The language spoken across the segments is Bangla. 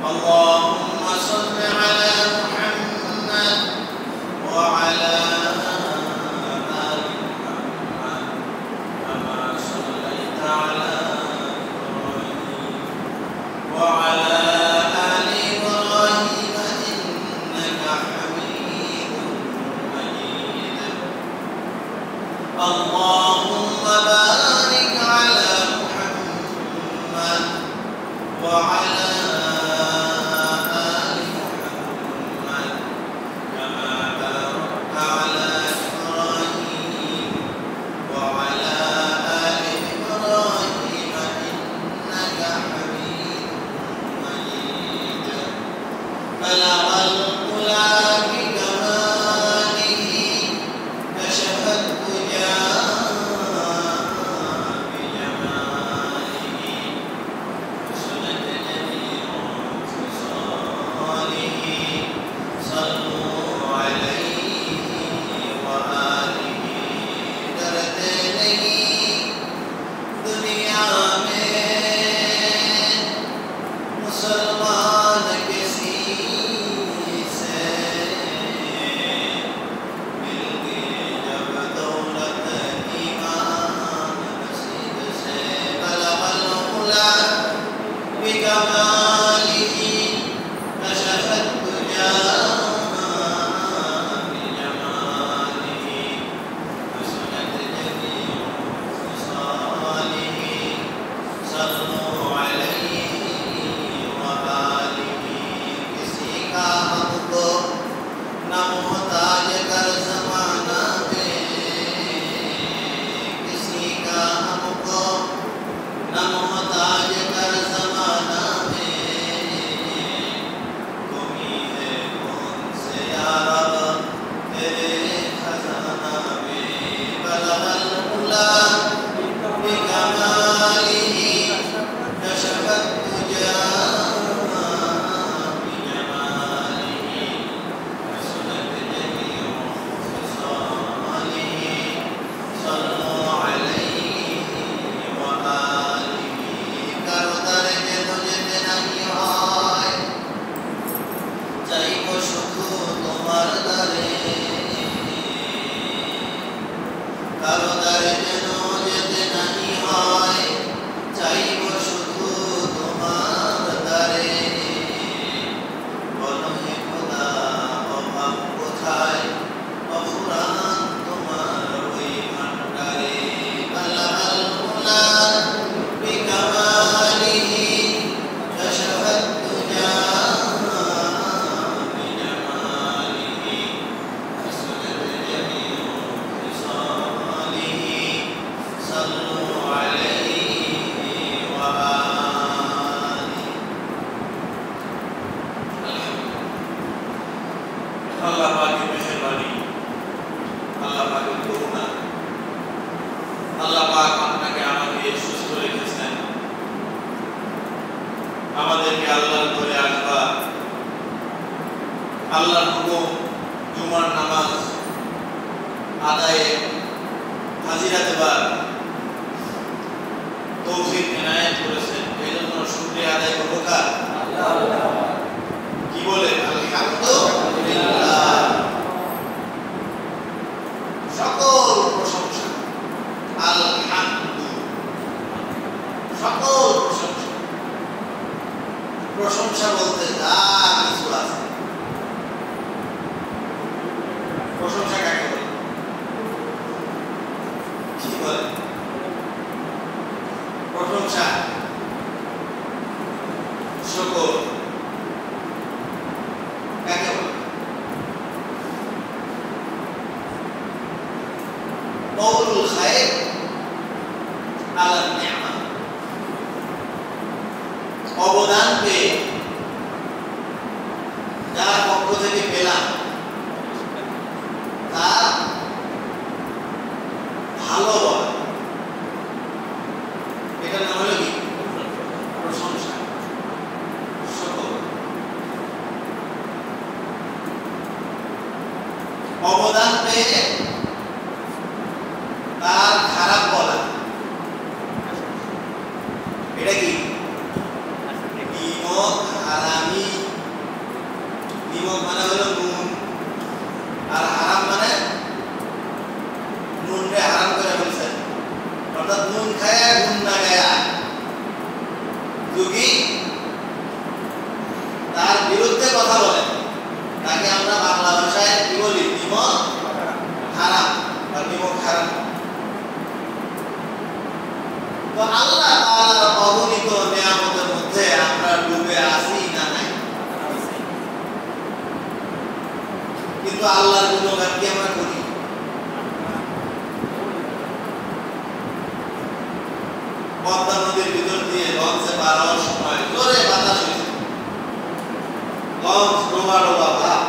اللهم صل على محمد وعلى آل محمد كما صليت على إبراهيم وعلى آل إبراهيم إنك حميد مجيد اللهم بارك على محمد وعلى آل محمد كما باركت على إبراهيم وعلى آل إبراهيم إنك حميد مجيد بلغ العلا بكماله كشف الدجى بجماله حسنت جميع خصاله صلوا عليه وآله ڈرتے نہیں دنیا میں مسلمان کسی سے مل گئی جب دولت ایمان نصیب سے بلغ العلا بکمالہ کشف الدجى بجمالہ حسنت جميع خصاله صلوا علیہ وآلہ کسی کا ہم کو نہ محتاج کر زمانہ میں کسی کا ہم کو نہ محتاج کر زمانہ میں تمہیں ہے کون سے یا رب تیرے خزانہ میں بلغ العلا بکمالہ کشف الدجى بجمالہ حسنت جميع خصاله صلوا علیہ وآلہ کرو درج تجھے نہیں হয় চাইব শুধু তোমার দ্বারে কারো দ্বারে যেন যেতে নাহি হয় চাইব শুধু তোমার দ্বারে বলো হে খোদা অভাব কোথায় অফুরান তোমার ওই ভাণ্ডারে বলঘ العلا بكماله كشف الدجى بجماله حسنت جميع خصاله صلوا عليه وآله আল্লাহ পাকের মেহেরবানি আল্লাহ পাকের করুণা আল্লাহ পাক আপনাকে আমাকে সুস্থ রেখেছেন আমাদেরকে আল্লাহর ঘরে আসবা আল্লাহর হুকুম জুমার নামাজ আদায়ে হাজিরা দেবার তৌফিক এনায়েত করেছেন এই জন্য শুকরিয়া আদায় করবো কার আল্লাহ কি বলে আলহামদুলিল্লাহ সকল প্রশংসা আলহামদুলিল্লাহ সকল প্রশংসা প্রশংসা বলতে যা কিছু আছে প্রশংসা কাকে বলে কি বলে প্রশংসা সকল কাকে বলে কওলুল খায়র আলা নি'মা অবদান পেয়ে যার পক্ষ থেকে পেলাম তার ভালো বলা এটার নাম হলো কি প্রশংসা সকল অবদান পেয়ে তার খারাপ বলা এটা কি বিমত হারামি নিমক মানে হলো নুন, আর হারাম মানে নুনকে হারাম করে ফেলছেন, অর্থাৎ নুন খায়া গুণ না গায়া যদি তার বিরুদ্ধে কথা বলে তাকে আমরা বাংলা ভাষায় কি বলি? নিমক হারাম বা নিমক হারাম। তো আল্লাহ তাআলার অগণিত নিয়ামতের মধ্যে আমরা ডুবে আছি না নাই? কিন্তু আল্লাহর গুণগান কি আমরা করি? পদ্মা নদীর ভিতর দিয়ে লঞ্চে পার হওয়ার সময় জোরে বাতাস হয়েছে, লঞ্চ ডোবা ডোবা ভাব,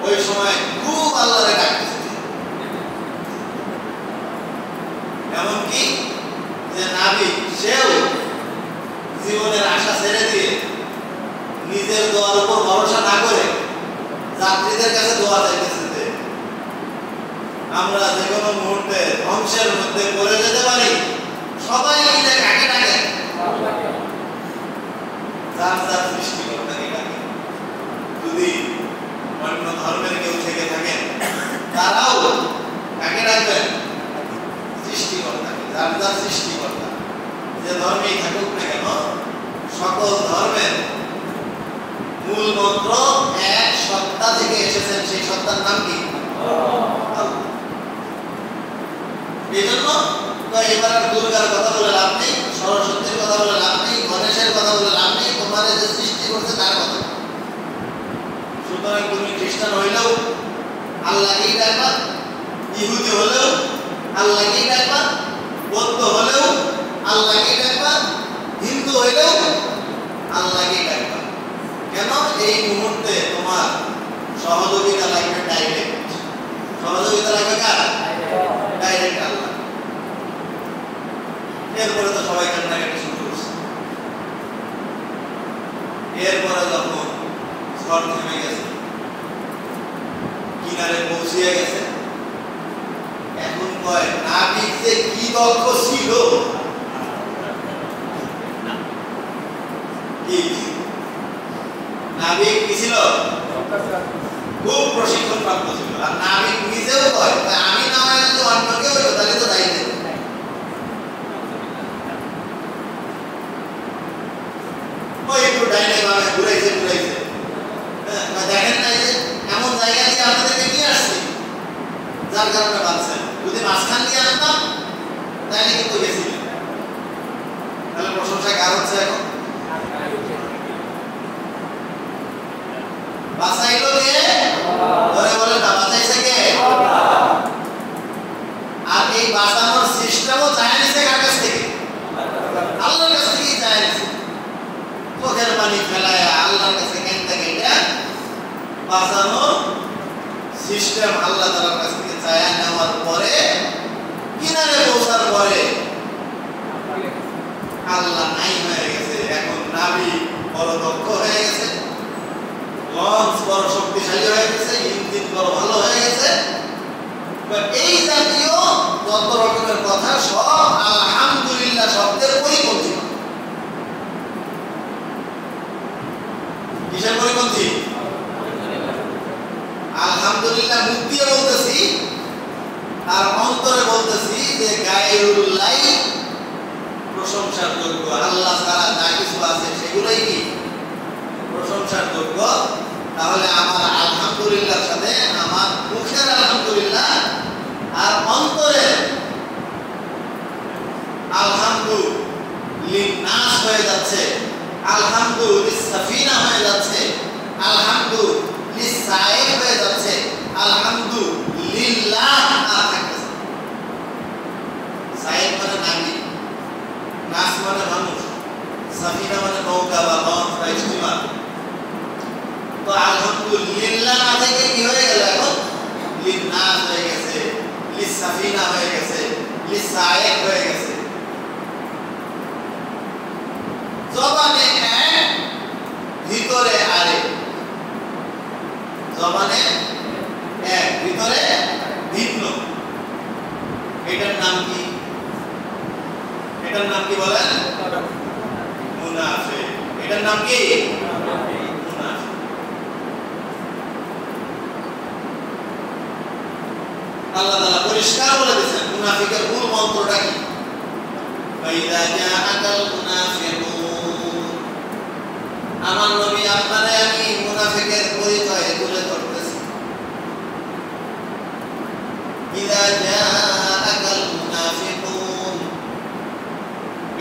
ওই সময় খুব আল্লাহরে ডাকতেছে। এমনকি যে নাবিক সেও জীবনের আশা ছেড়ে দিয়ে নিজের দোয়ার উপর ভরসা না করে যাত্রীদের কাছে দোয়া চাইতেছে যে আমরা যে কোনো মুহূর্তে ধ্বংসের মধ্যে পড়ে যেতে পারি, সবাই মিলে কাকে ডাকে? যার যার সৃষ্টিকর্তাকে ডাকে। যদি অন্য ধর্মের কেউ থেকে থাকেন তারাও কাকে ডাকবেন? সৃষ্টিকর্তাকে, যার যার সৃষ্টিকর্তা। যে ধর্মেই থাকুক না কেন, সকল ধর্মের মূল মন্ত্র এক সত্তা থেকে এসেছেন, সেই সত্তার নাম কি? আল্লাহ। এই জন্য তো এবার আর দুর্গার কথা বলে লাভ নেই, সরস্বতীর কথা বলে লাভ নেই, গণেশের কথা বলে লাভ নেই, তোমার যে সৃষ্টি করছে তার কথা। সুতরাং তুমি খ্রিস্টান হইলেও আল্লাহকেই ডাকবা, ইহুদি হলেও আল্লাহকেই ডাকবা, বৌদ্ধ হলেও আল্লাহকেই ডাকবা, হিন্দু হইলেও আল্লাহকেই ডাকবা। কেন? এই মুহূর্তে তোমার সহযোগিতা লাগবে ডাইরেক্ট। সহযোগিতা লাগবে কার? ডাইরেক্ট আল্লাহ। এরপরে তো সবাই কান্নাকাটি শুরু করছে। এরপরে যখন ঝড় থেমে গেছে, কিনারে পৌঁছিয়ে গেছে, এখন কয় নাবিক যে কি দক্ষ ছিল, কি নাবিক কি ছিল? খুব প্রশিক্ষণ প্রাপ্ত ছিল। আর নাবিক নিজেও কয় আমি না হয় যদি অন্য কেউ হইতো তাহলে তো দায়ী দেব। ওই একটু ডাইনে বামে ঘুরাইছে ঘুরাইছে, দেখেন না যে এমন জায়গা দিয়ে আপনাদেরকে নিয়ে আসছি যার কারণে বাঁচছেন। যদি মাঝখান দিয়ে আসতাম তাহলে কিন্তু গেছিলেন। তাহলে প্রশংসা কার হচ্ছে? এখন বাঁচাইলো কে? ধরে বলেন না, বাঁচাইছে কে? আর এই বাঁচানোর সিস্টেমও চায় নিছে কার কাছ থেকে? আল্লাহর কাছ থেকেই চায় নিছে। চোখের পানি ফেলায় আল্লাহর কাছে কেনতে কেটে বাঁচানোর সিস্টেম আল্লাহ তাআলার কাছ থেকে চায় নেওয়ার পরে কিনারে পৌঁছার পরে আল্লাহ নাই হয়ে গেছে। এখন নাবি বড় দক্ষ হয়ে গেছে, লঞ্চ বড় শক্তিশালী হয়ে গেছে, ইঞ্জিন বড় ভালো হয়ে গেছে। এই জাতীয় যত রকমের কথা সব আলহামদুলিল্লাহ শব্দের পরিপন্থী। কিসের পরিপন্থী? আলহামদুলিল্লাহ মুখ দিয়ে বলতেছি আর অন্তরে বলতেছি যে গায়রুল্লাহ প্রশংসার যোগ্য। আল্লাহ ছাড়া যা কিছু আছে সেগুলোই কি প্রশংসার যোগ্য। তাহলে আমার আলহামদুলিল্লাহর সাথে আমার মুখের আলহামদুলিল্লাহ আর অন্তরে আলহামদুলিল্লাহ হয়ে যাচ্ছে, আলহামদুলিল্লাহ হয়ে যাচ্ছে, আলহামদুলিল্লাহ হয়ে যাচ্ছে, আলহামদুলিল্লাহ আর থাকতেছে। সাইদ মানে নাবি, নাস মানে মানুষ, সাফিনা মানে নৌকা বা লঞ্চ বা স্টিমার। তো আলহামদুলিল্লাহ না থেকে কি হয়ে গেল? এখন লিন্নাস হয়ে গেছে, লিসাফিনা হয়ে গেছে, লিসায়েক হয়ে গেছে। জবানে এক, ভিতরে আরেক। জবানে এক, ভিতরে ভিন্ন। এটার নাম কি? এটার নাম কি বলেন? মুনাফিক। এটার নাম কি? মুনাফিক। আল্লাহ তাআলা পরিষ্কার বলে দিয়েছেন মুনাফিকের মূল মন্ত্রটা কি ফাইদা জাআকাল মুনাফিকুন আমার নবী আপনারে আমি মুনাফিকের পরিচয় তুলে ধরতেছি ইদা জাআকাল মুনাফিকুন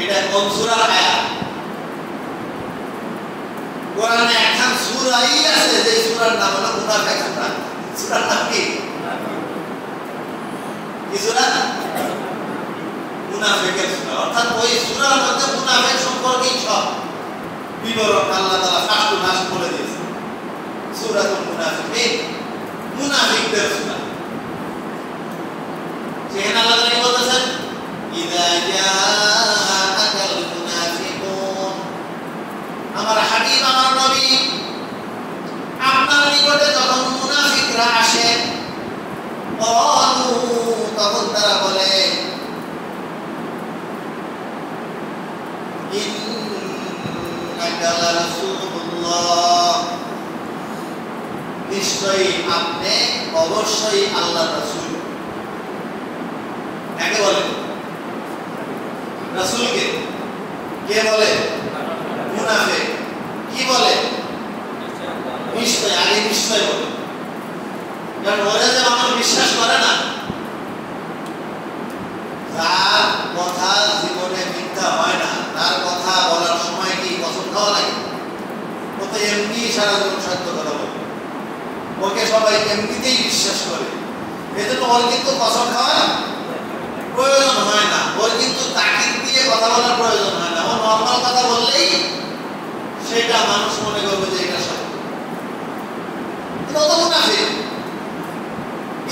এটা কোন সূরার আয়াত কোরআনে একটা সূরাই আছে যে সূরার নাম হলো মুনাফিক সূরার নাম কি সূরা মুনাফিকের সূরা অর্থাৎ ওই সূরার মধ্যে মুনাফিক সম্পর্কে সব বিবরণ আল্লাহ তাআলা ফাঁসু ফাঁসু বলে দিয়েছেন সূরাতুল মুনাফিকিন মুনাফিকদের সূরা সেখানে আল্লাহ তাআলা বলতেছেন ইদা জাআকাল মুনাফিকুন আমার হাবিব আমার নবী আপনার নিকটে যখন মুনাফিকরা আসে তখন তারা বলে ইন্নাকা লারাসূলুল্লাহ নিশ্চয়ই আপনি অবশ্যই আল্লাহর রাসূল কাকে বলে রাসূলকে কে বলে মুনাফিক কি বলে নিশ্চয় আগে নিশ্চয় বলে কারণ ওরা যে মানুষ বিশ্বাস করে না তার কথা জীবনে মিথ্যা হয় না তার কথা বলার সময় কি কসম খাওয়া লাগে ও তো এমনি সারা জীবন সত্য কথা বলে ওকে সবাই এমনিতেই বিশ্বাস করে এজন্য ওর কিন্তু কসম খাওয়া প্রয়োজন হয় না ওর কিন্তু তাকিদ দিয়ে কথা বলার প্রয়োজন হয় না ও নর্মাল কথা বললেই সেটা মানুষ মনে করবে যে এটা সত্য কিন্তু ও তো মুনাফিক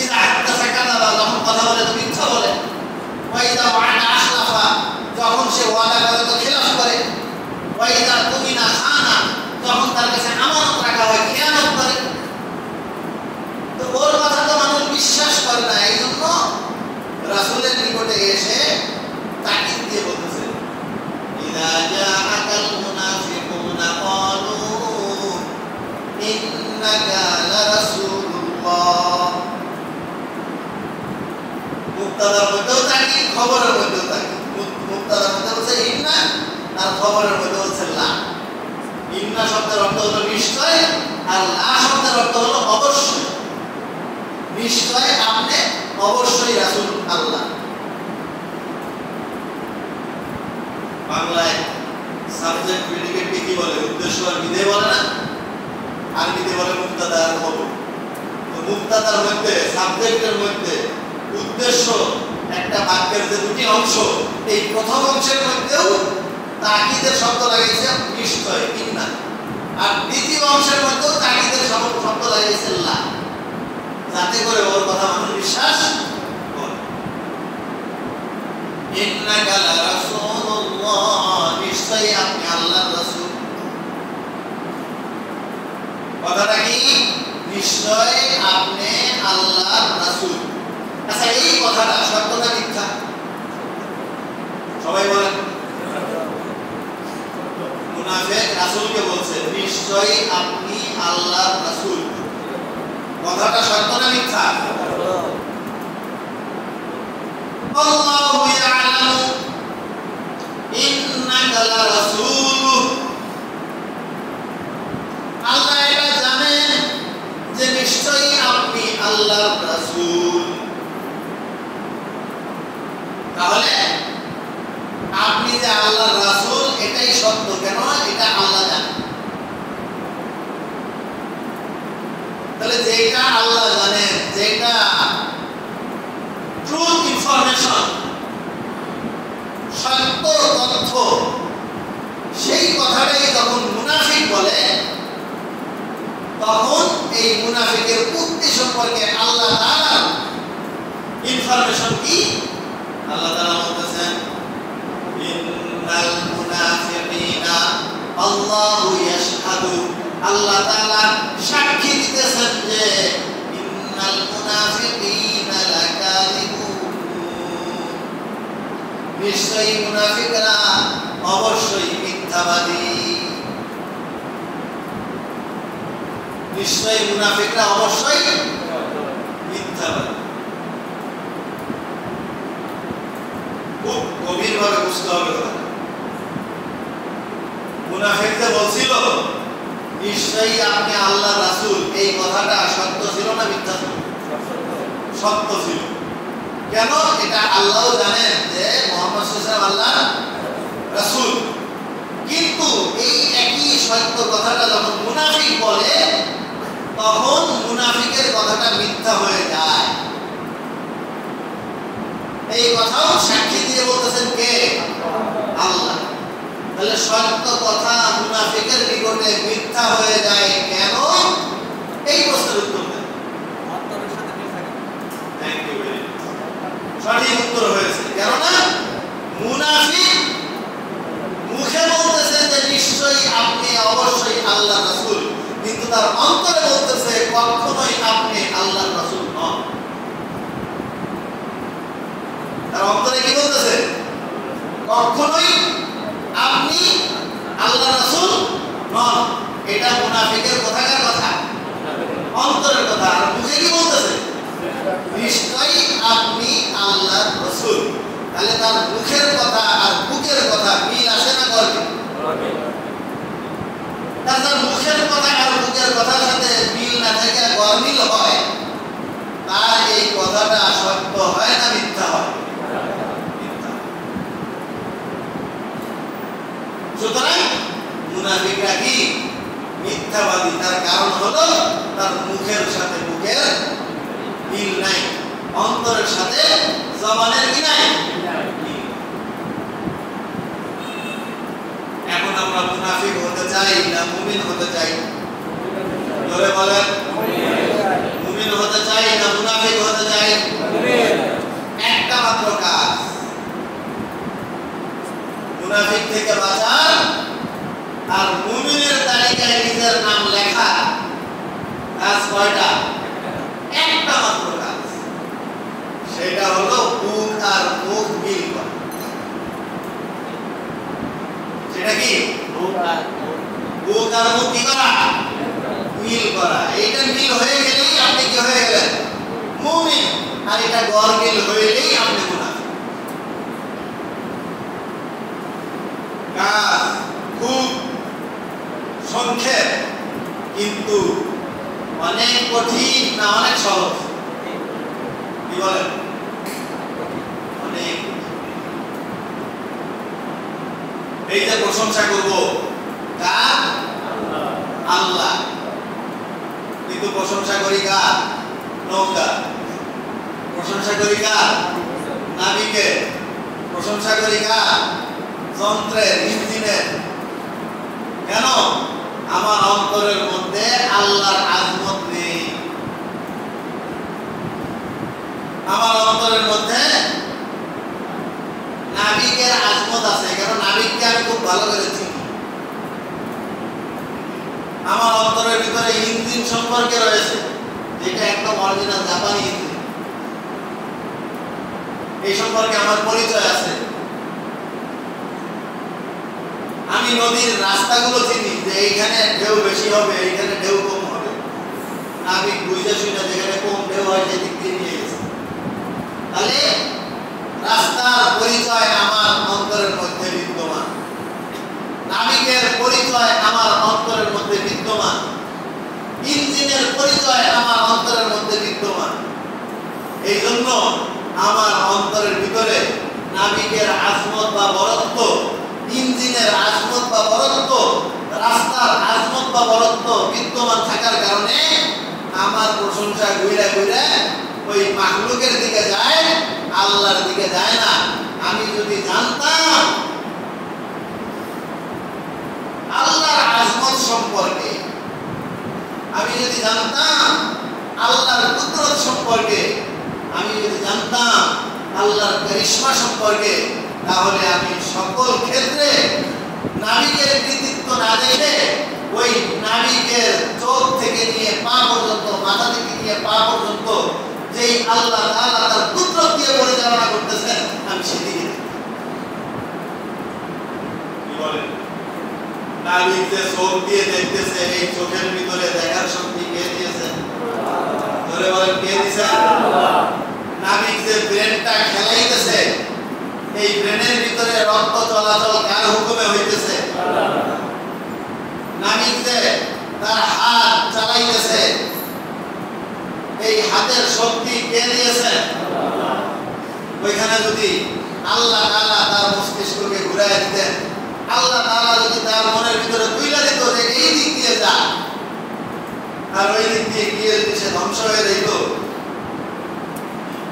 ইদা হাদাসা কাযাবা যখন কথা বলে তো মিথ্যা বলে ওয়াইদা ওয়া'আদা আখলাফা যখন সে ওয়াদা করে তো খিলাফ করে ওয়াইদা তুমিনা খানা যখন তার কাছে আমানত রাখা হয় খেয়ানত করে তো ওর কথা তো মানুষ বিশ্বাস করে না এইজন্য রাসূলের নিকটে এসে তাকিদ দিয়ে বলতেছে ইদা জাআকাল মুনাফিকুনা ক্বালু ইন্নাকা লারাসূলুল্লাহ মুক্তাদার মধ্যেও থাকি খবরের মধ্যেও থাকি মুক্তাদার মধ্যে বলছে ইন্না আর খবরের মধ্যে বলছে লা ইন্না শব্দের অর্থ হলো নিশ্চয় আর লা শব্দের অর্থ হলো অবশ্যই নিশ্চয় আপনি অবশ্যই রাসূল আল্লাহ বাংলায় সাবজেক্ট প্রেডিকেটকে কি বলে উদ্দেশ্য আর বিধেয় বলে না আরবিতে বলে মুক্তাদা আর খবর তো মুক্তাদার মধ্যে সাবজেক্টের মধ্যে উদ্দেশ্য একটা বাক্যের যে দুটি অংশ এই প্রথম অংশের মধ্যেও তাকিদের শব্দ লাগাইছে নিশ্চয় ইন্না আর দ্বিতীয় অংশের মধ্যেও তাকিদের শব্দ লাগাইছে লা যাতে করে ওর কথা মানুষ বিশ্বাস করে ইন্নাকা লারাসূলুল্লাহ নিশ্চয়ই আপনি আল্লাহর রাসূল কথাটা কি নিশ্চয় আপনি আল্লাহর রাসূল আচ্ছা এই কথাটা সত্য না মিথ্যা সবাই বলেন মুনাফিক রাসূলকে বলছে নিশ্চয়ই আপনি আল্লাহর রাসূল কথাটা সত্য না মিথ্যা আল্লাহু ইয়ালামু ইন্নাকা লারাসূলুহু আল্লাহ এটা জানেন যে নিশ্চয়ই আপনি আল্লাহর রাসূল তাহলে আপনি যে আল্লাহর রাসূল এটাই সত্য কেন এটা আল্লাহ জানেন তাহলে যেটা আল্লাহ জানেন যেটা ট্রুথ ইনফরমেশন সত্য তথ্য সেই কথাটাই যখন মুনাফিক বলে তখন এই মুনাফিকের উক্তি সম্পর্কে আল্লাহ তাআলা ইনফরমেশন কি আল্লাহ তাআলা বলতেছেন ইন্নাল মুনাফিকিনা আল্লাহু ইয়াশহাদু আল্লাহ তাআলা সাক্ষী দিতেছেন যে ইন্নাল মুনাফিকিনা লাকাযিবুন নিশ্চয়ই মুনাফিকরা অবশ্যই মিথ্যাবাদী নিশ্চয়ই মুনাফিকরা অবশ্যই মিথ্যাবাদী হবে কথাটা। মুনাফিক যে বলছিল নিশ্চয়ই আপনি আল্লাহর রাসূল, এই কথাটা সত্য ছিল না মিথ্যা ছিল? সত্য ছিল। কেন? এটা আল্লাহও জানেন যে মুহাম্মদ সাল্লাল্লাহু আলাইহি ওয়াসাল্লাম আল্লাহর রাসূল। কিন্তু এই একই সত্য কথাটা যখন মুনাফিক বলে তখন মুনাফিকের কথাটা মিথ্যা হয়ে যায়। এই কথাও সাক্ষী দিয়ে বলতেছেন কে? আল্লাহ। তাহলে সত্য কথা মুনাফিকের নিকটে মিথ্যা হয়ে যায় কেন? এই প্রশ্নের উত্তর দেন। Thank you very much. সঠিক উত্তর হয়েছে। কেননা মুনাফিক মুখে বলতেছে যে নিশ্চয়ই আপনি অবশ্যই আল্লাহর রাসূল, কিন্তু তার অন্তরে বলতেছে কখনোই আপনি আল্লাহর রাসূল নন। তার অন্তরে কি বলতেছে? কখনোই আপনি আল্লাহর রাসূল নন। এটা মুনাফিকের কথাকার কথা, অন্তরের কথা। আর মুখে কি বলতেছে? নিশ্চয়ই আপনি আল্লাহর রাসূল। তাহলে তার মুখের কথা আর বুকের কথা মিল আসে না গর্বে? তার মুখের কথা আর বুকের কথার সাথে মিল না থাকে গরমিল হয়, তার এই কথাটা সত্য হয় না মিথ্যা হয়? সুতরাং মুনাফিকরা কি মিথ্যাবাদী? তার কারণ হলো তার মুখের সাথে বুকের মিল নাই, অন্তরের সাথে জবানের কি নাই। এখন আমরা মুনাফিক হতে চাই না মুমিন হতে চাই? জোরে বলেন। মুমিন হতে চাই না মুনাফিক হতে চাই? একটা মাত্র কাজ, মুনাফিক থেকে বাঁচা আর মুমিনের তালিকায় নিজের নাম লেখা। কাজ কয়টা? একটা মাত্র কাজ। সেটা হলো বুক আর মুখ মিল করা। সেটা কি? বুক আর মুখ কি করা? মিল করা। এইটা মিল হয়ে গেলেই আপনি কি হয়ে গেলেন? মুমিন। আর এটা গরমিল হইলেই আপনি মুনাফিক। কাজ খুব সংক্ষেপ, কিন্তু অনেক কঠিন না অনেক সহজ? কি বলেন? অনেক। এই যে প্রশংসা করব কার? আল্লাহ। কিন্তু প্রশংসা করি কার? নৌকা। প্রশংসা করি কার? নাবিকে। প্রশংসা করি কার? যন্ত্রের, ইঞ্জিনের। কেন? আমার অন্তরের মধ্যে আল্লাহর আজমত নেই। আমার অন্তরের মধ্যে নাবিকের আজমত আছে। কারণ নাবিককে আমি খুব ভালো করে চিনি। আমার অন্তরের ভিতরে ইঞ্জিন সম্পর্কে রয়েছে, যেটা একদম অরিজিনাল জাপানি ইঞ্জিন। এই সম্পর্কে আমার পরিচয় আছে। আমি নদীর রাস্তাগুলো চিনি, যে এইখানে ঢেউ বেশি হবে, এইখানে ঢেউ কম হবে। নাবিক বুঝে শুনে যেখানে কম ঢেউ হয় সেদিক দিয়ে নিয়ে গেছে। তাহলে রাস্তার পরিচয় আমার অন্তরের মধ্যে বিদ্যমান, নাবিকের পরিচয় আমার অন্তরের মধ্যে বিদ্যমান, ইঞ্জিনের পরিচয় আমার অন্তরের মধ্যে বিদ্যমান। এই জন্য আমার অন্তরের ভিতরে নাবিকের আজমত বা বরত্ব, ইঞ্জিনের আজমত বা বরত্ব, রাস্তার আজমত বা বরত্ব বিদ্যমান থাকার কারণে আমার প্রশংসা ঘুরে ঘুরে ওই মাখলুকের দিকে যায়, আল্লাহর দিকে যায় না। আমি যদি জানতাম আল্লাহর আজমত সম্পর্কে, আমি যদি জানতাম আল্লাহর কুদরত সম্পর্কে, আমি যদি জানতাম আল্লাহর করিশ্মা সম্পর্কে, তাহলে আমি সকল ক্ষেত্রে নাবিকের কৃতিত্ব না দেখে ওই নাবিকের চোখ থেকে নিয়ে পা পর্যন্ত, মাথা থেকে নিয়ে পা পর্যন্ত যেই আল্লাহ তাআলা তার কুদরত দিয়ে পরিচালনা করতেছেন, আমি সেদিকে কি বলেন? নাবিক যে চোখ দিয়ে দেখতেছে, এই চোখের ভিতরে দেখার শক্তি কে দিয়েছেন? ধরে বলেন কে দিয়েছেন? নাবিক যে ব্রেনটা খেলাইতেছে, এই ব্রেনের ভিতরে রক্ত চলাচল কার হুকুমে হইতেছে? নাবিক যে তার হাত চালাইতেছে, এই হাতের শক্তি কে দিয়েছে? ওইখানে যদি আল্লাহ তাআলা তার মস্তিষ্ককে ঘুরাইয়া দিতেন, আল্লাহ তাআলা যদি তার মনের ভিতরে তুইলা দিত যে এই দিক দিয়ে যা, আর ওই দিক দিয়ে গিয়ে যদি সে ধ্বংস হয়ে যেত,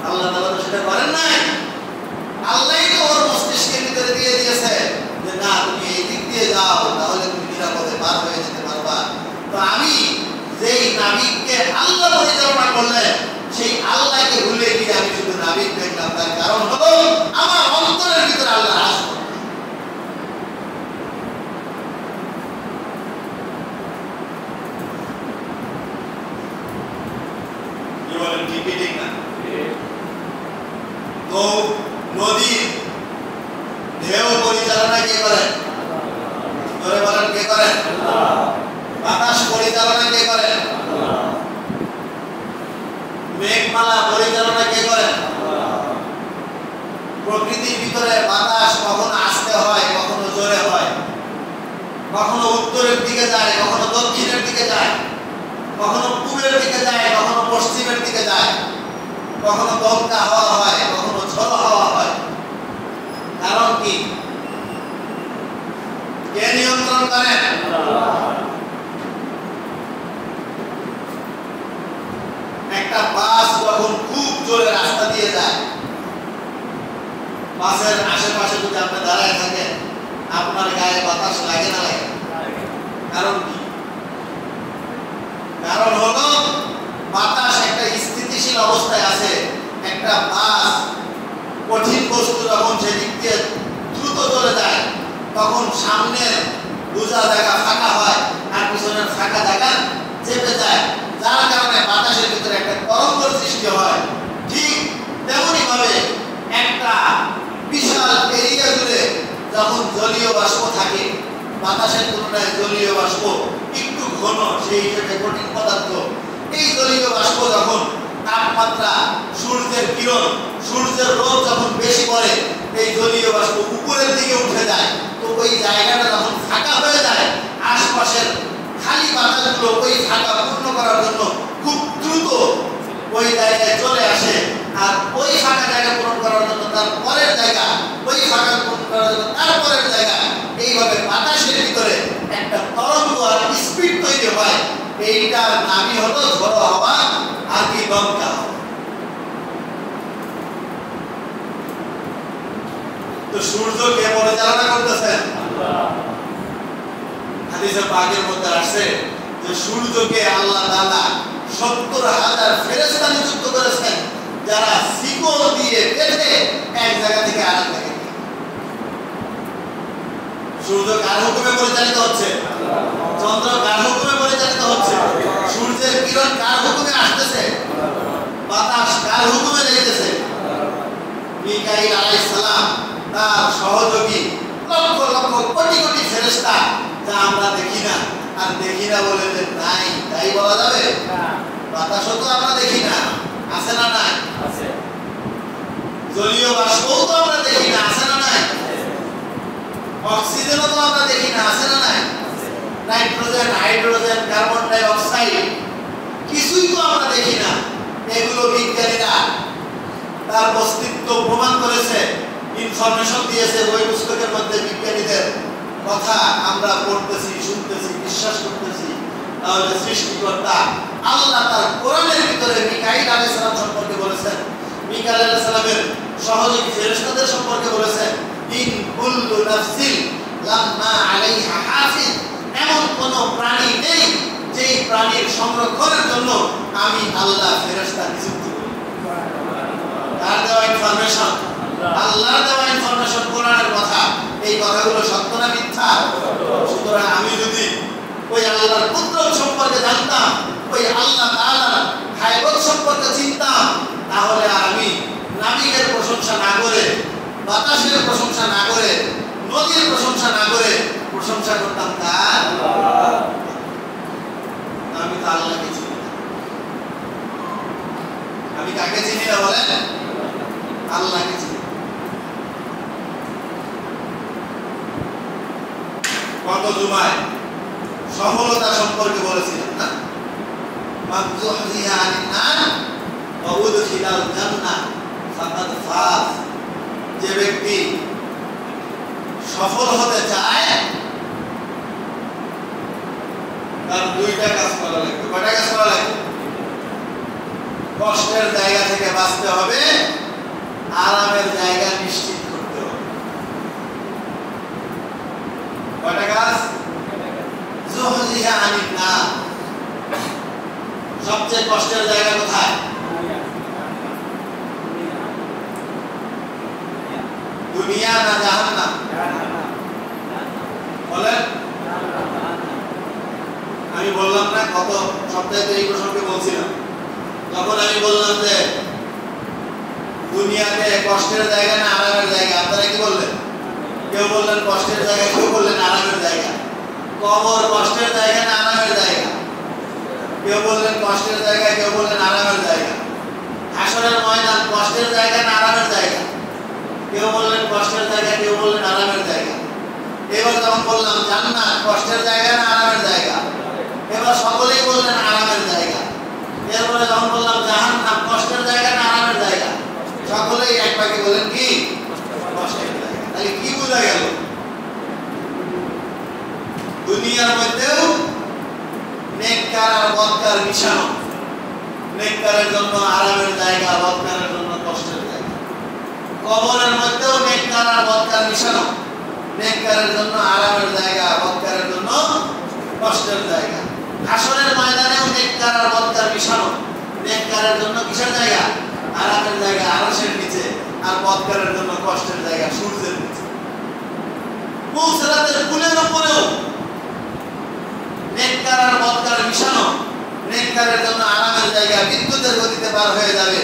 আল্লাহ তাআলা তো সেটা করেন নাই। আল্লাহই তো ওর মস্তিষ্কের ভিতরে দিয়ে দিয়েছে যে না, তুমি এই দিক দিয়ে যাও, তাহলে তুমি নিরাপদে পার হয়ে যেতে পারবা। তো আমি যেই নাবিককে আল্লাহ পরিচালনা করলেন, সেই আল্লাহকে ভুলে গিয়ে আমি শুধু নাবিক দেখলাম। তার কারণ হলো আমার অন্তরের ভিতরে আল্লাহ আসবে। কি বলেন, ঠিক ঠিক না? তো নদীর ঢেউ পরিচালনা কে করেন? ধরে বলেন, কে করেন? বাতাস পরিচালনা কে করেন? মেঘমালা পরিচালনা কে করেন? প্রকৃতির ভিতরে বাতাস কখনো আস্তে হয়, কখনো জোরে হয়, কখনো উত্তরের দিকে যায়, কখনো দক্ষিণের দিকে যায়, কখনো পূবের দিকে যায়, কখনো পশ্চিমের দিকে যায়, কখনো দমকা হাওয়া হয়, কখনো ঝোড়ো হাওয়া হয়। কারণ কি? কে নিয়ন্ত্রণ করেন? একটা বাস যখন খুব জোরে রাস্তা দিয়ে যায়, বাসের আশেপাশে যদি আপনি দাঁড়ায় থাকেন, আপনার গায়ে বাতাস লাগে না লাগে? কারণ কি? কারণ হলো বাতাস একটা স্থিতিশীল অবস্থায় আছে। একটা বাস কঠিন বস্তু যখন সেদিক দিয়ে দ্রুত চলে যায়, তখন সামনের বোঝা জায়গা ফাঁকা হয় আর পিছনের ফাঁকা জায়গা চেপে যায়, যার কারণে বাতাসের ভিতরে একটা তরঙ্গ সৃষ্টি হয়। ঠিক তেমনি ভাবে একটা বিশাল এরিয়া জুড়ে যখন জলীয় বাষ্প থাকে, বাতাসের তুলনায় জলীয় বাষ্প একটু ঘন, সেই হিসেবে কঠিন পদার্থ। এই জলীয় বাষ্প যখন তাপমাত্রা, সূর্যের কিরণ, সূর্যের রোদ যখন বেশি পড়ে, এই জলীয় বাষ্প উপরের দিকে উঠে যায়। তো ওই জায়গাটা যখন ফাঁকা হয়ে যায়, আশপাশের খালি বাতাসগুলো ওই ফাঁকা পূর্ণ করার জন্য খুব দ্রুত ওই জায়গায় চলে আসে। আর ওই ফাঁকা জায়গা পূরণ করার জন্য তার পরের জায়গা, ওই ফাঁকা পূরণ করার জন্য তার পরের জায়গা, এইভাবে বাতাসের ভিতরে একটা তরঙ্গ আর স্পিড তৈরি হয়। এইটার নামই হলো ঝড়ো হাওয়া আর কি দমকা হাওয়া। তো সূর্যকে পরিচালনা করতেছেন আল্লাহ। হাদিসে পাকের মধ্যে আসছে যে সূর্যকে আল্লাহ তাআলা ৭০,০০০ ফেরেশতা নিযুক্ত করেছেন, যারা শিকল দিয়ে বেঁধে এক জায়গা থেকে আরেক জায়গায়। সূর্য কার হুকুমে পরিচালিত হচ্ছে? চন্দ্র কার হুকুমে পরিচালিত হচ্ছে? সূর্যের কিরণ কার হুকুমে আসতেছে? বাতাস কার হুকুমে যাইতেছে? মিকাইল আলাইহিস সালাম, তার সহযোগী লক্ষ লক্ষ কোটি কোটি ফেরেশতা, যা আমরা দেখি না। আর দেখি না বলে যে নাই তাই বলা যাবে? বাতাসও তো আমরা দেখি না, আছে না নাই? আছে। জলীয় বাষ্পও তো আমরা দেখি না, আছে না নাই? অক্সিজেনও তো আমরা দেখি না, আছে না নাই? Nitrogen, hydrogen, carbon die oxide কিছুই তো আমরা দেখি না। এগুলো বিজ্ঞানীরা তার অস্তিত্ব প্রমাণ করেছে, ইনফরমেশন দিয়েছে। ওই পুস্তকের মধ্যে বিজ্ঞানীদের কথা আমরা পড়তেছি, শুনতেছি, বিশ্বাস করতেছি। তাহলে সৃষ্টিকর্তা আল্লাহ তার কোরআনের ভিতরে মিকাইল আলাইহিস সালাম সম্পর্কে বলেছেন, মিকাইল আলাইহিস সালামের সহযোগী ফেরেশতাদের সম্পর্কে বলেছেন, ইন কুল্লু নাফসিন লাম্মা আলাইহা হাফিজ। এমন কোন প্রাণী নেই যেই প্রাণীর সংরক্ষণের জন্য আমি আল্লাহ ফেরেশতা নিযুক্ত করি। তার দেওয়া ইনফরমেশন, আল্লাহর দেওয়া ইনফরমেশন, কোরআনের কথা। এই কথাগুলো সত্য না মিথ্যা? সুতরাং আমি যদি ওই আল্লাহর কুদরত সম্পর্কে জানতাম, ওই আল্লাহ তাআলার গায়বত সম্পর্কে চিনতাম, তাহলে আর আমি নাবিকের প্রশংসা না করে, বাতাসের প্রশংসা না করে, নদীর প্রশংসা না করে প্রশংসা করতাম কার? আমি তো আল্লাহকে চিনি না। আমি কাকে চিনি না বলেন? আল্লাহকে চিনি। গত জুমায় সফলতা সম্পর্কে বলেছিলাম না, মান যুহজিহা আনিন নার ওয়া উদখিলাল জান্নাহ ফাকাদ ফাজ। যে ব্যক্তি সফল হতে চায় তার দুইটা কাজ করা লাগবে। কয়টা কাজ করা লাগবে? কষ্টের জায়গা থেকে বাঁচতে হবে, আরামের জায়গা নিশ্চিত করতে হবে। কয়টা কাজ? যুহজিহা আনিন নার। সবচেয়ে কষ্টের জায়গা কোথায়? দুনিয়া না জাহান্নাম? বলেন। আমি বললাম না গত সপ্তাহে তো এই প্রসঙ্গে বলছিলাম, তখন আমি বললাম যে দুনিয়াতে কষ্টের জায়গা না আরামের জায়গা? আপনারা কি বললেন? কেউ বললেন কষ্টের জায়গা, কেউ বললেন আরামের জায়গা। কবর কষ্টের জায়গা না আরামের জায়গা? কেউ বললেন কষ্টের জায়গা, কেউ বললেন আরামের জায়গা। হাসরের ময়দান কষ্টের জায়গা না আরামের জায়গা? কেউ বললেন কষ্টের জায়গা, কেউ বললেন আরামের জায়গা। এবার যখন বললাম জান্নাত কষ্টের জায়গা না আরামের জায়গা, এবার সকলেই বললেন আরামের জায়গা। এরপরে যখন বললাম জাহান্নাম কষ্টের জায়গা না আরামের জায়গা, সকলেই এক বাক্যে বলেন কি? কষ্টের জায়গা। তাহলে কি বোঝা গেল? দুনিয়ার মধ্যেও নেককার আর বদকার মিশানো। নেককারের জন্য আরামের জায়গা, বদকারের জন্য কষ্টের জায়গা। কবরের মধ্যেও নেককার আর বদকার মিশানো। নেককারের জন্য আরামের জায়গা, বদকারের জন্য কষ্টের জায়গা। হাসরের ময়দানেও নেককার আর বদকার মিশানো। নেককারের জন্য কিসের জায়গা? আরামের জায়গা আরশের নিচে, আর বদকারের জন্য কষ্টের জায়গা সূর্যের নিচে। পুলসিরাতের পুলের উপরেও নেককার আর বদকার মিশানো। নেককারের জন্য আরামের জায়গা, বিদ্যুতের গতিতে পার হয়ে যাবে,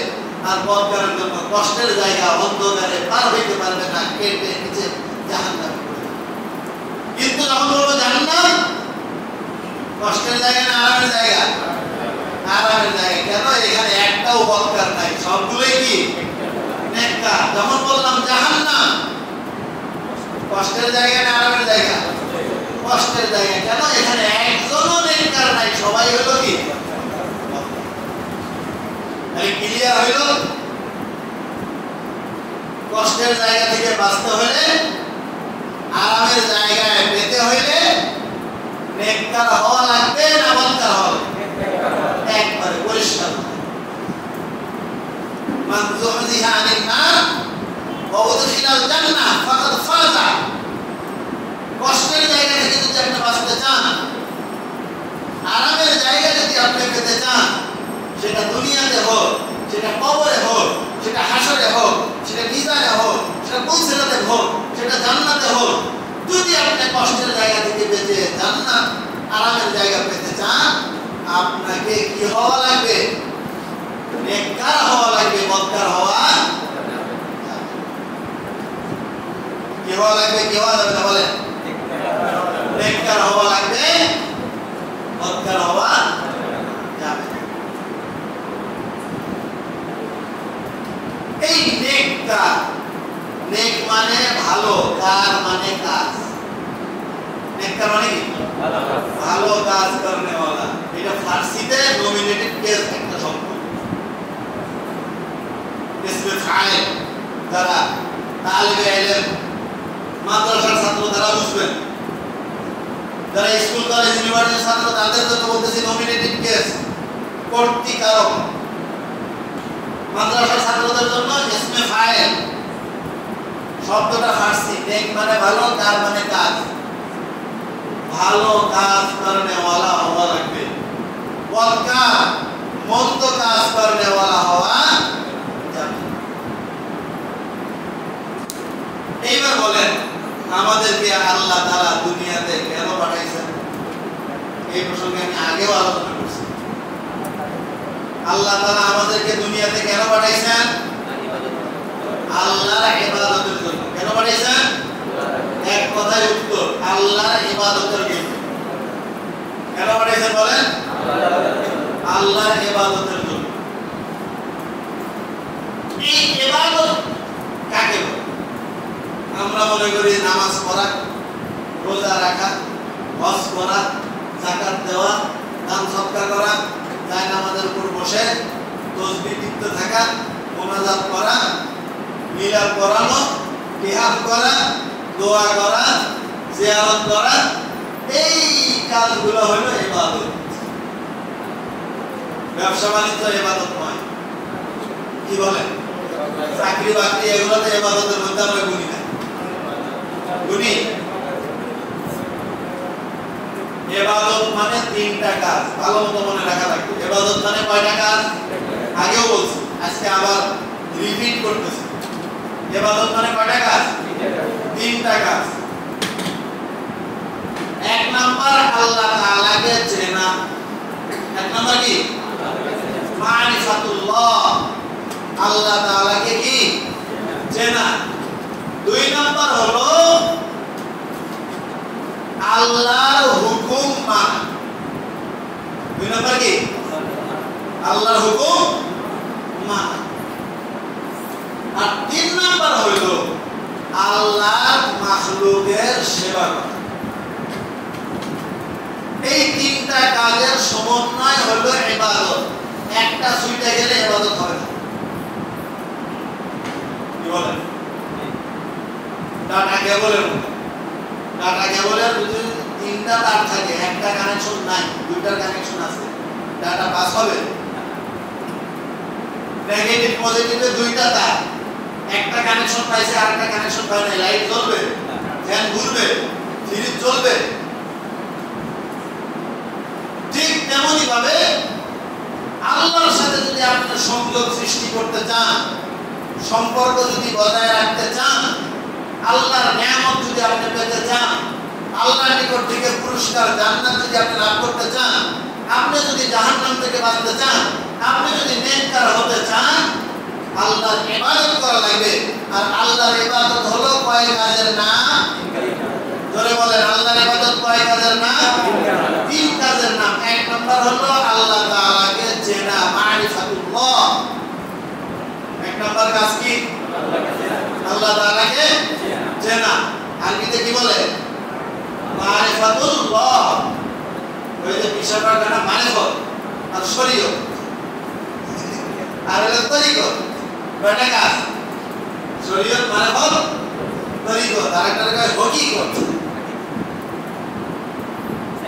আর বদকারের জন্য কষ্টের জায়গা, অন্ধকারে পার হইতে পারবে না, কেটে নিচে জাহান্নামে পড়ে যাবে। কিন্তু যখন বলবো জাহান্নাম কষ্টের জায়গা না আরামের জায়গা? আরামের জায়গা। কেন? এখানে একটাও বদকার নাই, সবগুলোই কি? নেককার। যখন বললাম জাহান্নাম কষ্টের জায়গা না আরামের জায়গা? কষ্টের জায়গা। কেন? এখানে একজনও নেককার নাই, সবাই হলো কি? ক্লিয়ার হইল? কষ্টের জায়গা থেকে বাঁচতে হলে, আরামের জায়গায় পেতে হইলে নেককার হওয়া লাগবে না বদকার হওয়া লাগবে? একবারে পরিষ্কার। মান যুহজিহা আনিন নার ওয়া উদখিলাল জান্নাহ ফাকাদ ফাজা। কষ্টের জায়গা থেকে যদি আপনি বাঁচতে চান, আরামের জায়গা যদি আপনি পেতে চান, সেটা দুনিয়াতে হোক, সেটা কবরে হোক, সেটা হাসরে হোক, সেটা মিজানে হোক, সেটা পুলসিরাতে হোক, সেটা জান্নাতে হোক, যদি আপনি কষ্টের জায়গা থেকে বেঁচে জান্নাত আরামের জায়গা পেতে চান, আপনাকে কি হওয়া লাগবে? নেককার হওয়া লাগবে, বদকার হওয়া কি হওয়া লাগবে? কি হওয়া যাবে না বলেন? নেককার হওয়া লাগবে, বদকার হওয়া যাবে। এই নেককার, নেক মানে ভালো, কার মানে কাজ। নেককার মানে কি? ভালো কাজ করনে वाला। এটা ফারসিতে নমিনেটেড কেস একটা শব্দ। ইসমে ফাইল যারা তালিবে ইলম, মাদ্রাসার ছাত্র তারা বুঝবেন, যারা স্কুল কলেজ ইউনিভার্সিটির ছাত্র তাদের জন্য বলতেছি নমিনেটেড কেস, কর্তৃকারক। মাদ্রাসার ছাত্রদের জন্য ইসমে ফাইল শব্দটা ফারসি। নেক মানে ভালো, কার মানে কাজ। ভালো কাজ করনে वाला হওয়া লাগবে, বদকার মন্দ কাজ করনে वाला হওয়া যাবে। এইবার বলেন, আমাদেরকে আল্লাহ তাআলা দুনিয়াতে কেন পাঠাইছেন? এই প্রসঙ্গে আমি আগেও আলোচনা করছি। আল্লাহ তাআলা আমাদেরকে দুনিয়াতে কেন পাঠাইছেন? আল্লাহর ইবাদতের জন্য। কেন পাঠাইছেন? এক কথায় উত্তর, আল্লাহর ইবাদতের জন্য। কেন পাঠাইছেন বলেন? আল্লাহর ইবাদতের জন্য। এই ইবাদত কাকে বলে? আমরা মনে করি নামাজ পড়া, রোজা রাখা, দেওয়া, দান সৎকার করা, যায় নামাজের উপর বসে তসবিহ টিপতে থাকা, মোনাজাত করা, মিলাদ করানো, কিয়াম করা, দোয়া করা, জিয়ারত করা, এই কাজগুলো হলো ইবাদত। ব্যবসা বাণিজ্য ইবাদত নয়। কি বলেন? চাকরি বাকরি এগুলো তো ইবাদতের মধ্যে আমরা গুনি না। গুনি? ইবাদত মানে তিনটা কাজ, ভালো মতো মনে রাখা লাগবে। ইবাদত মানে কয়টা কাজ? আগেও বলছি, আজকে আবার রিপিট করতেছি। ইবাদত মানে কয়টা কাজ? তিনটা কাজ। এক নাম্বার আল্লাহ তাআলাকে চেনা। এক নাম্বার কি? মারিফাতুল্লাহ, আল্লাহ তাআলাকে কি চেনা। দুই নাম্বার হলো আল্লাহর হুকুম মানা। দুই নাম্বার কি? আল্লাহর হুকুম মানা। আর তিন নাম্বার হলো আল্লাহর মাখলুকের সেবা করা। এই তিনটা কাজের সমন্বয় হলো ইবাদত। একটা ছুটে গেলে ইবাদত হবে না। কি বলেন? ডাটা কেবলের মতো। ডাটা কেবলের যদি তিনটা তার থাকে, একটা কানেকশন নাই, দুইটার কানেকশন আছে, ডাটা পাস হবে? নেগেটিভ পজিটিভে দুইটা তার, একটা কানেকশন পাইছে আরেকটা কানেকশন পায় না, লাইট জ্বলবে, ফ্যান ঘুরবে, ফ্রিজ চলবে। ঠিক তেমনি ভাবে আল্লাহর সাথে যদি আপনি সংযোগ সৃষ্টি করতে চান, সম্পর্ক যদি বজায় রাখতে চান, আল্লাহর নিয়ামত যদি আপনি পেতে চান, আল্লাহর নিকট থেকে পুরস্কার জান্নাত যদি আপনি লাভ করতে চান, আপনি যদি জাহান্নাম থেকে বাঁচতে চান, আপনি যদি নেককার হতে চান, আল্লাহর ইবাদত করা লাগবে। আর আল্লাহর ইবাদত হলো কয় কাজের নাম? জোরে বলেন, আল্লাহর ইবাদত কয় কাজের নাম? তিন কাজের নাম। এক নাম্বার হলো আল্লাহ তাআলাকে চেনা, মারিফাতুল্লাহ। এক নাম্বার কাজ কি? আল্লাহ তাআলাকে চেনা। আরবিতে কি বলে? মারিফাতুল্লাহ। ওই যে পিশাবার গানা মারিফত আর শরীয়ত আর হলো তরিকত। কয়টা কাজ? শরীয়ত, মারিফত, তরিকত। আরেকটা কয় হকিকত।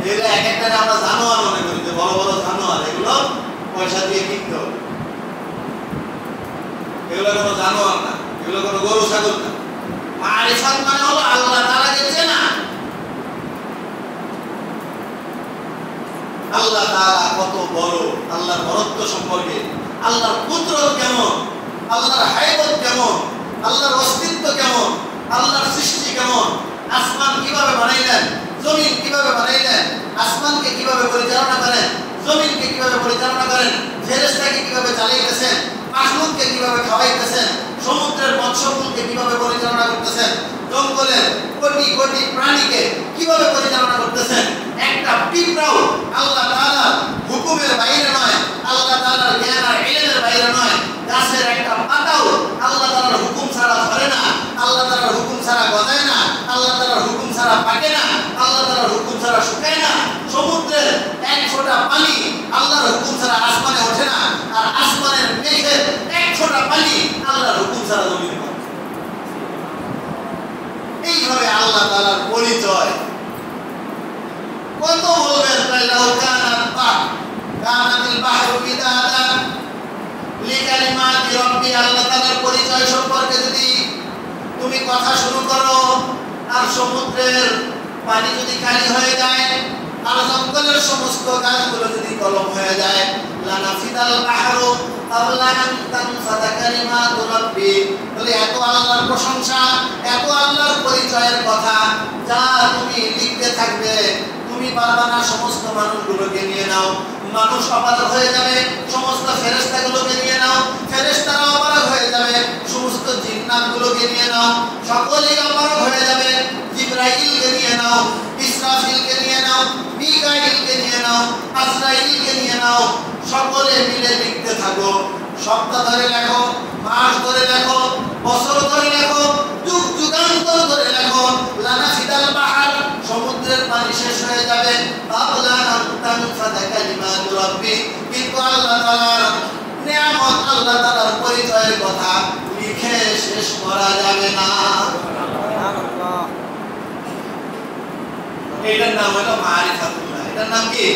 এগুলো এক একটা আমরা জানোয়ার মনে করি, যে বড় বড় জানোয়ার, এগুলো পয়সা দিয়ে কিনতে হবে। এগুলো কোনো জানোয়ার না, এগুলো কোনো গরু ছাগল না। মারিফাত মানে হলো আল্লাহ তাআলাকে চেনা। আল্লাহ তাআলা কত বড়, আল্লাহর বরত্ব সম্পর্কে, আল্লাহর কুদরত কেমন, আল্লাহর হাইবত কেমন, আল্লাহর অস্তিত্ব কেমন, আল্লাহর সৃষ্টি কেমন, আসমান কিভাবে বানাইলেন, জমিন কিভাবে বানাইলেন, আসমানকে কিভাবে পরিচালনা করেন, জমিনকে কিভাবে পরিচালনা করেন, ফেরেশতাকে কিভাবে চালাইতেছেন, মাখলুককে কিভাবে খাওয়াইতেছেন, সমুদ্রের মৎস্যকুলকে কিভাবে পরিচালনা করতেছেন, জঙ্গলের কোটি কোটি প্রাণীকে কিভাবে পরিচালনা করতেছেন। একটা পিঁপড়াও আল্লাহ তাআলার হুকুমের বাইরে নয়, আল্লাহ তাআলার জ্ঞান আর ইলমের বাইরে নয়। গাছের একটা পাতাও আল্লাহ তাআলার হুকুম ছাড়া ধরে না, আল্লাহ তাআলার হুকুম ছাড়া গজায় না, আল্লাহ তাআলার হুকুম ছাড়া পাকে না, আল্লাহ তাআলার হুকুম ছাড়া শুকায় না। সমুদ্রের এক ফোঁটা পানি আল্লাহর হুকুম ছাড়া আসমানে ওঠে না, আর আসমানের মেঘের এক ফোঁটা পানি আল্লাহর হুকুম ছাড়া জমিনে পড়ে। এইভাবে আল্লাহ তাআলার পরিচয় কত বলবেন। লাউ কানাত বাহর কানাতিল বাহরু মিদাদান লিকালিমাতি রাব্বি। আল্লাহ তাআলার পরিচয় সম্পর্কে যদি তুমি কথা শুরু করো, আর সমুদ্রের পানি যদি খালি হয়ে যায়, আর জঙ্গলের সমস্ত গাছগুলো যদি কলম হয়ে যায়, লানাফিদাল বাহরু ক্বাবলা আন তানফাদা কালিমাতু রাব্বি। বলে এত আল্লাহর প্রশংসা, এত আল্লাহর পরিচয়ের কথা যা তুমি লিখতে থাকবে, তুমি পারবা না। সমস্ত মানুষগুলোকে নিয়ে নাও, মানুষ অবাক হয়ে যাবে। সমস্ত ফেরেশতাগুলোকে নিয়ে নাও, ফেরেশতারা অবাক হয়ে যাবে। সমস্ত জিন্নাতগুলোকে নিয়ে নাও, সকলেই অবাক হয়ে যাবে। জিবরাইলকে নিয়ে নাও, ইসরাফিলকে নিয়ে নাও, মিকাইলকে নিয়ে নাও, আজরাইলকে নিয়ে নাও, সকলে মিলে লিখতে থাকো। সপ্তাহ ধরে লেখো, মাস ধরে লেখো, বছর ধরে লেখো, যুগ যুগান্তর ধরে লেখো। লানাফিদাল বাহর, সমুদ্রের পানি শেষ হয়ে যাবে। ক্বাবলা আন তানফাদা কালিমাতু রাব্বি, কিন্তু আল্লাহ তাআলার নিয়ামত, আল্লাহ তাআলার পরিচয়ের কথা লিখে শেষ করা যাবে না। এটার নাম হলো মারিফাতুল্লাহ। এটার নাম কি?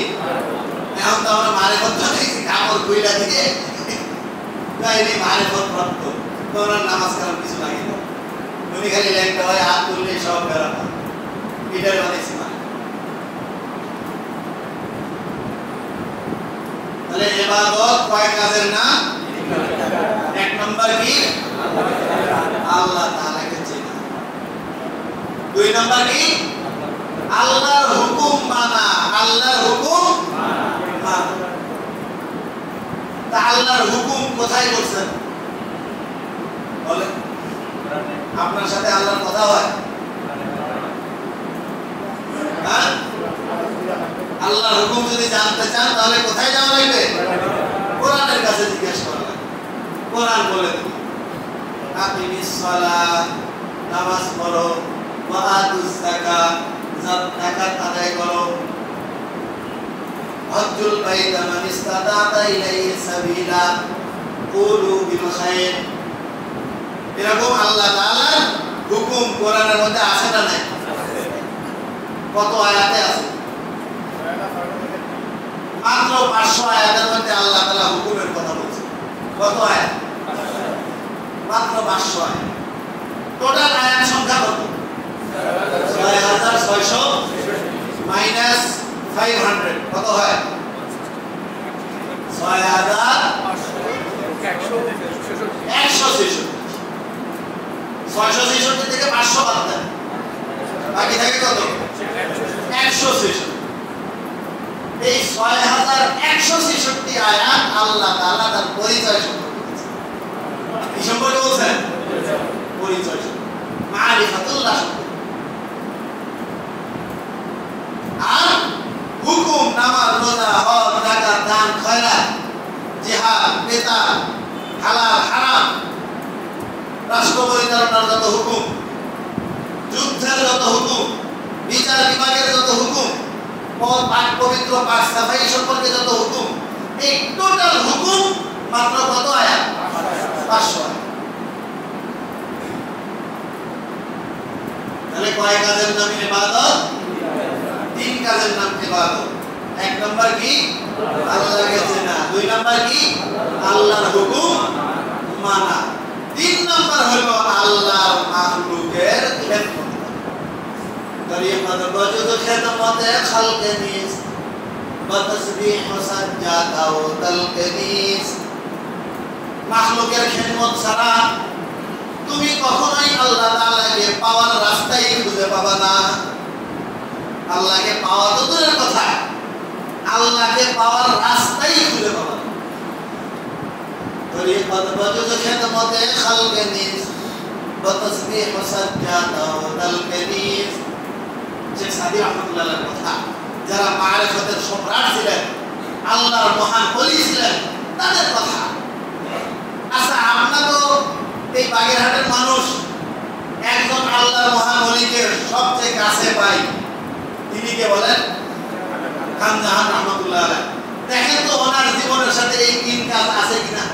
এখন তো আমরা মারিফত দেখি কাপড় কইলা থেকে গাইনি মারিফত প্রাপ্ত, তোমরা নামাজ কালাম কিছু লাগে না, উনি খালি লেখতে হয় হাত তুললে সব বেড়ানো, এটার বানাইছি মানে। তাহলে ইবাদত কয় কাজের নাম? এক নম্বর কি? আল্লাহ তাআলাকে চেনা। দুই নম্বর কি? আল্লাহর হুকুম মানা। আল্লাহর হুকুম মানা। তা আল্লাহর হুকুম কোথায় করছেন বলেন? আপনার সাথে আল্লাহর কথা হয়? হ্যাঁ? আল্লাহর হুকুম যদি জানতে চান তাহলে কোথায় যাওয়া লাগবে? কোরআনের কাছে জিজ্ঞেস করা লাগবে। কোরআন বলে দিবে আকিমিস সালাত, নামাজ পড়ো, ওয়া আতুজ যাকাত, যাকাত আদায় করো, হজ্জুল বাইত মান ইসতাতা ইলাইহি সাবিলা, কুলু বিল খায়র। এরকম আল্লাহ তাআলার হুকুম কোরআনের মধ্যে আছে না নাই? কত আয়াতে আছে? মাত্র 500 আয়াতের মধ্যে আল্লাহ তাআলা হুকুমের কথা বলছেন। কত আয়াত? মাত্র 500 আয়াত। টোটাল আয়াত সংখ্যা কত? 6600 মাইনাস 500 কত হয়? 6166। 666 থেকে 500 বাদ দেন, বাকি থাকে কত? 166। এই 6166 আয়াত আল্লাহ তাআলা তার পরিচয় সম্পর্কে বলেছেন। কি সম্পর্কে বলছেন? পরিচয় সম্পর্কে, মারিফাতুল্লাহ সম্পর্কে। আর হুকুম, নামাজ, রোজা, হজ, যাকাত, দান, খয়রাত, জিহাদ, বেতাল, হালাল, হারাম, রাষ্ট্র পরিচালনার যত হুকুম, যুদ্ধের যত হুকুম, বিচার বিভাগের যত হুকুম, পাক পবিত্র পাক সাফাই সম্পর্কে যত হুকুম, এই টোটাল হুকুম মাত্র কত আয়াত? 500 আয়াত। তাহলে কয় কাজের নাম ইবাদত? 3 কাজের নাম ইবাদত। এক নম্বর কি? আল্লাহকে চেনা। দুই নম্বর কি? আল্লাহর হুকুম মানা। 3 নম্বর হলো আল্লাহর মাখলুকের খেদমত। তরিকত বজুদ খেদমতে খালকে নিস, বতসবিহ সাজ্জাদা ও তালকে নিস। মাখলুকের খেদমত ছাড়া তুমি কখনোই আল্লাহ তাআলাকে পাওয়ার রাস্তাই খুঁজে পাবা না। আল্লাহকে পাওয়া তো দূরের কথা, আল্লাহকে পাওয়ার রাস্তাই খুঁজে পাবা না। তরিকত বজুদ খেদমতে খালকে নিস, বতসবিহ সাজ্জাদা ও তালকে নিস। শেখ সাদি রহমাতুল্লাহ আলাইহির কথা, যারা মারিফতের সম্রাট ছিলেন, আল্লাহর মহান ওলি ছিলেন, তাদের কথা। আচ্ছা, আমরা তো এই বাগেরহাটের মানুষ, একজন আল্লাহর মহান ওলিকে সবচেয়ে কাছে পাই, তিনি কে বলেন? খান জাহান রহমাতুল্লাহ আলাইহি। দেখেন তো ওনার জীবনের সাথে এই 3 কাজ আছে কিনা?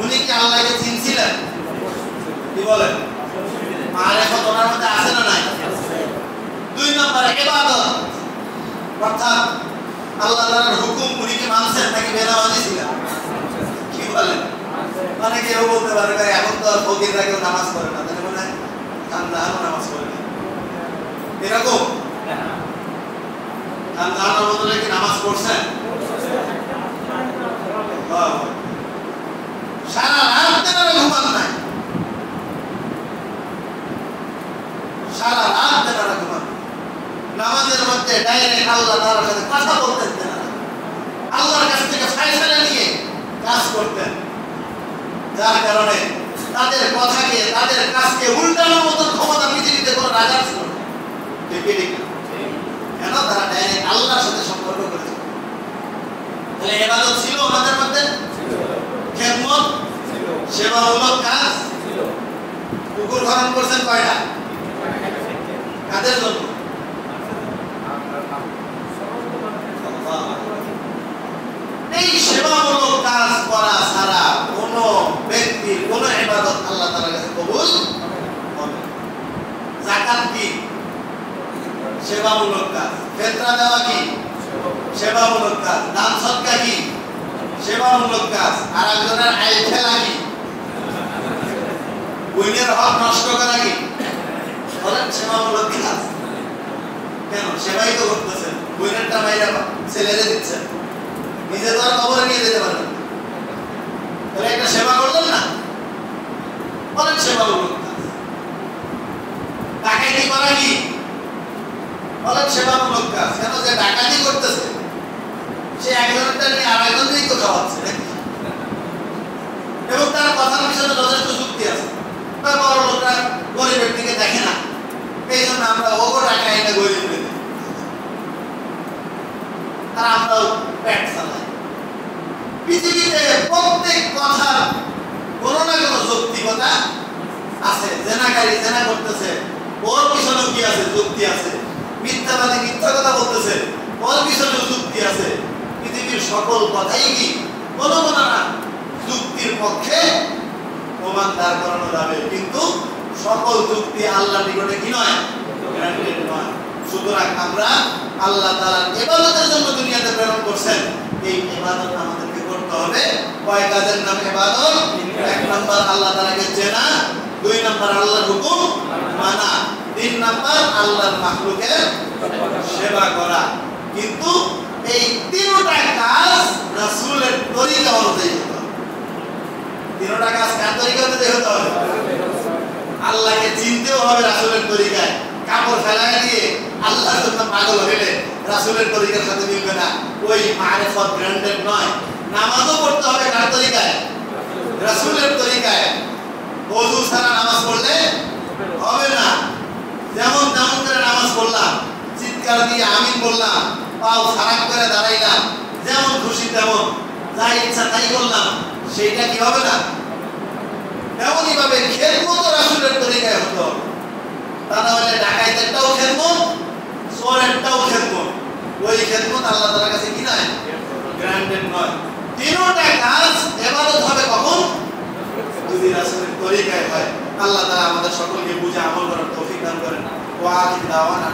উনি কি আল্লাহকে চিনছিলেন? কি বলেন? মারিফত ওনার মধ্যে আছে না নাই? 2 নম্বর ইবাদত, অর্থাৎ আল্লাহ তাআলার হুকুম উনি কি মানছেন নাকি বেনামাজি ছিলেন? কি বলেন? মানে কেউ বলতে পারে ভাই এখন তো আর ফকিররা কেউ নামাজ পড়ে না, তাহলে মানে খানদানও নামাজ পড়ে না, এরকম? খানদানের বদলে কি নামাজ পড়ছেন? সারা রাত তেনারা ঘুমান নাই, সারা রাত তেনারা ঘুমান। নামাজের মধ্যে ডাইরেক্ট আল্লাহ তাআলার সাথে কথা বলতেন তেনারা, আল্লাহর কাছ থেকে ফায়সালা নিয়ে কাজ করতেন। যার কারণে তাদের কথাকে, তাদের কাজকে উল্টানোর মতো ক্ষমতা পৃথিবীতে কোনো রাজার ছিল না। ঠিক না? কেন? তারা ডাইরেক্ট আল্লাহর সাথে সম্পর্ক করেছে। তাহলে ইবাদত ছিল আমাদের মধ্যে, খেদমত, সেবামূলক কাজ। পুকুর খনন করছেন কয়টা? কাদের জন্য? সেবামূলক কাজ। ফিতরা দেওয়া কি? সেবামূলক কাজ। দান সদকা কি? সেবামূলক কাজ। আর একজনের আইল ফেলা কি? বইনের হক নষ্ট করা কি? বলেন সেবামূলক কাজ। কেন? সেবাই তো করতেছেন, বইনেরটা মাইরা ছেলেরে দিচ্ছেন, নিজে তো আর কবরে নিয়ে যেতে পারবেন, তাহলে একটা সেবা করলেন না? বলেন সেবামূলক কাজ। ডাকাতি করা কি? বলেন সেবামূলক কাজ। কেন? যে ডাকাতি করতেছে সে একজনটা নিয়ে আর একজনকেই তো খাওয়াচ্ছে নাকি? এবং তার কথার পিছনে যথেষ্ট যুক্তি আছে। তার বড় লোকরা গরিবের দিকে দেখে না, এই জন্য আমরা ওগো টাকা এনে গরিব দিই, আর আমরাও পেট চালাই। পৃথিবীতে প্রত্যেক কথার কোনো না কোনো যৌক্তিকতা আছে। জেনাকারী জেনা করতেছে, ওর পিছনে কি আছে? যুক্তি আছে। মিথ্যাবাদী মিথ্যা কথা বলতেছে, ওর পিছনে যুক্তি আছে। পৃথিবীর সকল কথাই কি কোনো কোনো না যুক্তির পক্ষে প্রমাণ দাঁড় করানো যাবে, কিন্তু সকল যুক্তি আল্লাহর নিকটে কি নয়? গ্যারান্টেড নয়। সুতরাং আমরা আল্লাহ তাআলার ইবাদতের জন্য দুনিয়াতে প্রেরণ করছেন, এই ইবাদত আমাদেরকে করতে হবে। কয় কাজের নাম ইবাদত? এক নাম্বার আল্লাহ তাআলাকে চেনা, দুই নাম্বার আল্লাহর হুকুম মানা, তিন নাম্বার আল্লাহর মাখলুকের সেবা করা। কিন্তু এই তিনটা কাজ রাসূলের তরিকা অনুযায়ী হতে হবে। তিনটা কাজ কার তরিকা অনুযায়ী হতে হবে? আল্লাহকে চিনতেও হবে রাসূলের তরিকায়। কাপড় ফেলায় দিয়ে আল্লাহর জন্য পাগল হইলে রাসূলের তরিকার সাথে মিলবে না, ওই মারিফত ব্র্যান্ডেড নয়। নামাজও পড়তে হবে কার তরিকায়? রাসূলের তরিকায়। ওযু ছাড়া নামাজ পড়লে হবে না। যেমন তেমন করে নামাজ পড়লাম, চিৎকার দিয়ে আমিন বললাম, পাও খারাপ করে দাঁড়াইলাম, যেমন খুশি তেমন যা ইচ্ছা তাই করলাম, সেইটা কি হবে না? তেমনই ভাবে খেদমত রাসূলের তরিকায় হতে হবে। তা না হলে ডাকাইতেরটাও খেদমত, চোরেরটাও খেদমত। ওই খেদমত আল্লাহ তাআলার কাছে কি নয়? গ্রান্টেড নয়। তিনটা কাজ ইবাদত হবে কখন? যদি রাসূলের তরিকায় হয়। আল্লাহ তাআলা আমাদের সকলকে বুঝে আমল করার তৌফিক দান করেন। ওয়া আখিরু দাওয়ানা